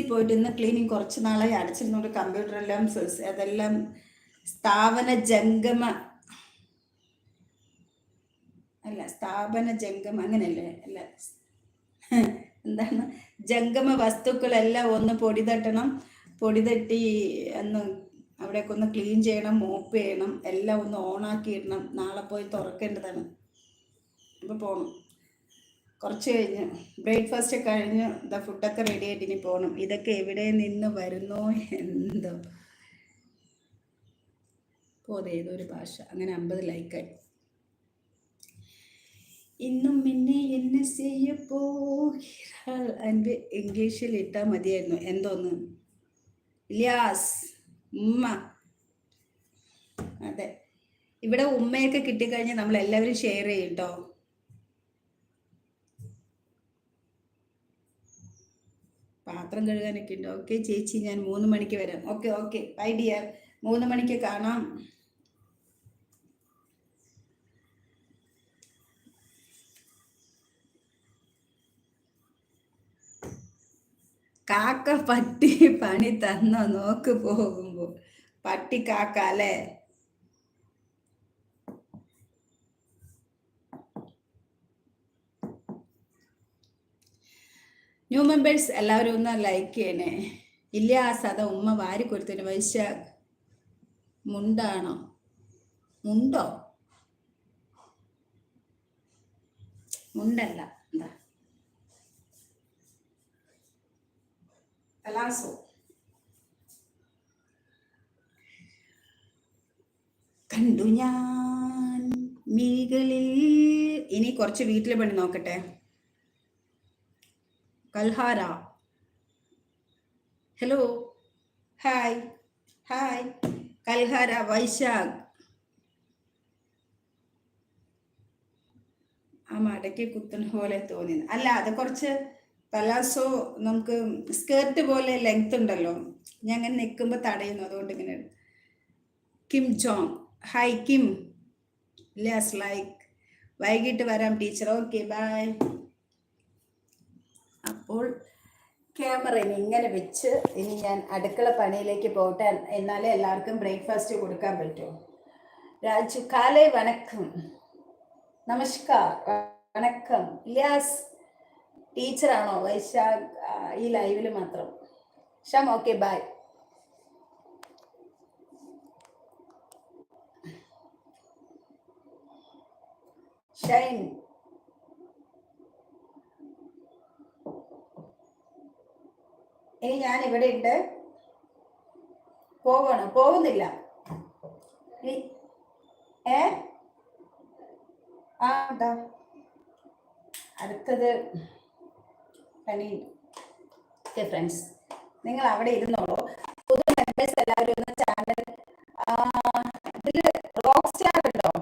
പോയിട്ട് ഇന്ന് ക്ലീനിങ് കുറച്ച് നാളായി അടച്ചിരുന്നോണ്ട് കമ്പ്യൂട്ടർ എല്ലാം അതെല്ലാം സ്ഥാപന ജംഗമ അങ്ങനെയല്ലേ അല്ല എന്താണ് ജംഗമ വസ്തുക്കളെല്ലാം ഒന്ന് പൊടി തട്ടണം. പൊടി തട്ടി ഒന്ന് അവിടെയൊക്കെ ഒന്ന് ക്ലീൻ ചെയ്യണം, മോപ്പ് ചെയ്യണം, എല്ലാം ഒന്ന് ഓണാക്കി ഇടണം. നാളെ പോയി തുറക്കേണ്ടതാണ്. അപ്പോൾ പോകണം. കുറച്ച് കഴിഞ്ഞ് ബ്രേക്ക്ഫാസ്റ്റ് കഴിഞ്ഞ് ഫുഡൊക്കെ റെഡി ആയിട്ട് ഇനി പോകണം. ഇതൊക്കെ എവിടെ നിന്ന് വരുന്നോ എന്തോ. പോതെ ഏതൊരു ഭാഷ അങ്ങനെ 50 ലൈക്കായി. ഇന്നും എന്നെ ചെയ്യപ്പോ എൻ്റെ ഇംഗ്ലീഷിൽ ഇട്ടാൽ മതിയായിരുന്നു. എന്തോന്ന് ഇലിയാസ് ഉമ്മ. അതെ, ഇവിടെ ഉമ്മയൊക്കെ കിട്ടിക്കഴിഞ്ഞാൽ നമ്മൾ എല്ലാവരും ഷെയർ ചെയ്യും കേട്ടോ. പാത്രം കഴുകാനൊക്കെ ഉണ്ട്. ഓക്കെ ചേച്ചി, ഞാൻ 3 മണിക്ക് വരാം. Okay bye dear. 3 മണിക്ക് കാണാം. കാക്ക പട്ടി പണി തന്നോ നോക്ക് പോകുമ്പോ. പട്ടി കാക്ക അല്ലേ? ന്യൂ മെമ്പേഴ്സ് എല്ലാവരും ഒന്ന് ലൈക്ക് ചെയ്യണേ. ഇല്ല സദാ ഉമ്മ വാരി കൊടുത്തതിന്. വൈശാഖ് മുണ്ടാണോ? മുണ്ടോ? മുണ്ടല്ല, എന്താ പലാസോ. കണ്ടു ഞാൻ മിഴികളിൽ. ഇനി കുറച്ച് വീട്ടിലെ പണി നോക്കട്ടെ. കൽഹാര ഹലോ, ഹായ് കൽഹാര. വൈശാഖ് ആ മടക്കി കുത്തുന്ന പോലെ തോന്നി. അല്ല, അത് കുറച്ച് പലാസോ നമുക്ക് സ്കേർട്ട് പോലെ ലെങ്ത് ഉണ്ടല്ലോ. ഞാൻ അങ്ങനെ നിൽക്കുമ്പോൾ തടയുന്നു, അതുകൊണ്ട് ഇങ്ങനെ. Kim Jong hi Kim. Less like. വൈകിട്ട് വരാം ടീച്ചർ. Okay bye. അപ്പോൾ ക്യാമറ ഇങ്ങനെ വെച്ച് ഇനി ഞാൻ അടുക്കള പണിയിലേക്ക് പോട്ടെ. എന്നാലേ എല്ലാവർക്കും ബ്രേക്ക്ഫാസ്റ്റ് കൊടുക്കാൻ പറ്റൂ. രാജു കാലേ വണക്കം. നമസ്കാർ വണക്കം. ഇലിയാസ് ടീച്ചറാണോ? വൈശാഖ് ഈ ലൈവിൽ മാത്രം. ഷം ഓക്കെ ബൈ. ഷൈൻ ഇനി ഞാൻ ഇവിടെ ഉണ്ട്. പോകുന്നില്ല. അടുത്തത് പണി. ഓക്കെ ഫ്രണ്ട്സ്, നിങ്ങൾ അവിടെ ഇരുന്നോളൂ. പുതിയ മെമ്പേഴ്സ് എല്ലാവരും ഒന്ന് ചാനൽ റോക്ക് സ്റ്റാർ ഉണ്ടോ?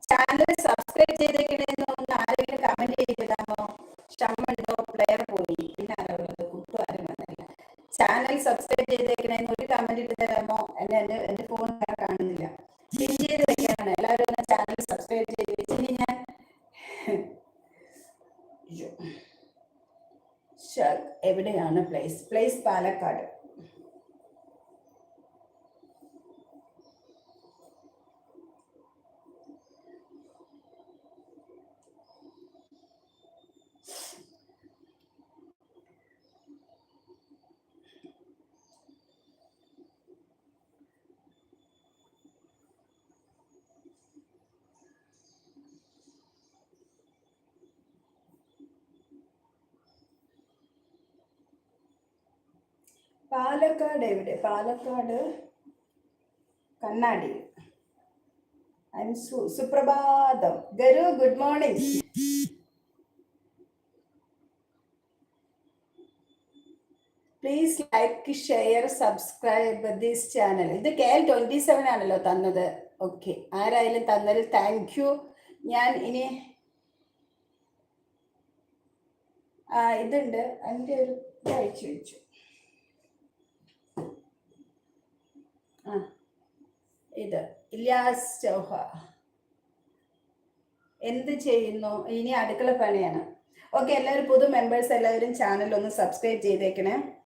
ചാനൽ സബ്സ്ക്രൈബ് ചെയ്തേക്കണേന്ന് ഒന്ന് ആരെങ്കിലും കമന്റ് ചെയ്തിടാമോ? ഷമ്മുണ്ടോ? പ്ലെയർ പോയി. പിന്നെ ആരുള്ളത്? കൂട്ടുകാരും വന്നില്ല. ചാനൽ സബ്സ്ക്രൈബ് ചെയ്തേക്കണേന്ന് ഒരു കമന്റ് ഇട്ട് തരാമോ? എന്റെ ഫോൺ കാണുന്നില്ല. പിൻ ചെയ്ത് വെക്കാനാണ്. എല്ലാവരും ഒന്ന് ചാനൽ സബ്സ്ക്രൈബ് ചെയ്ത് വെച്ച്. ഇനി ഞാൻ എവിടെയാണ് പ്ലേസ് പാലക്കാട്. പാലക്കാട് എവിടെ? പാലക്കാട് കണ്ണാടി. സുപ്രഭാതം. ഗരു good morning. Please like share subscribe this channel. ഇത് KL27 ആണല്ലോ തന്നത്. ഓക്കെ, ആരായാലും തന്നതിൽ താങ്ക് യു. ഞാൻ ഇനി ഇതുണ്ട്, എൻ്റെ ഒരു അയച്ചു വെച്ചു. ഇത് ഇലിയാസ് ചൗഹ എന്ത് ചെയ്യുന്നു? ഇനി അടുക്കള പണിയാണ്. ഓക്കെ, എല്ലാവരും പുതു മെമ്പേഴ്സ് എല്ലാവരും ചാനൽ ഒന്ന് സബ്സ്ക്രൈബ് ചെയ്തേക്കണേ.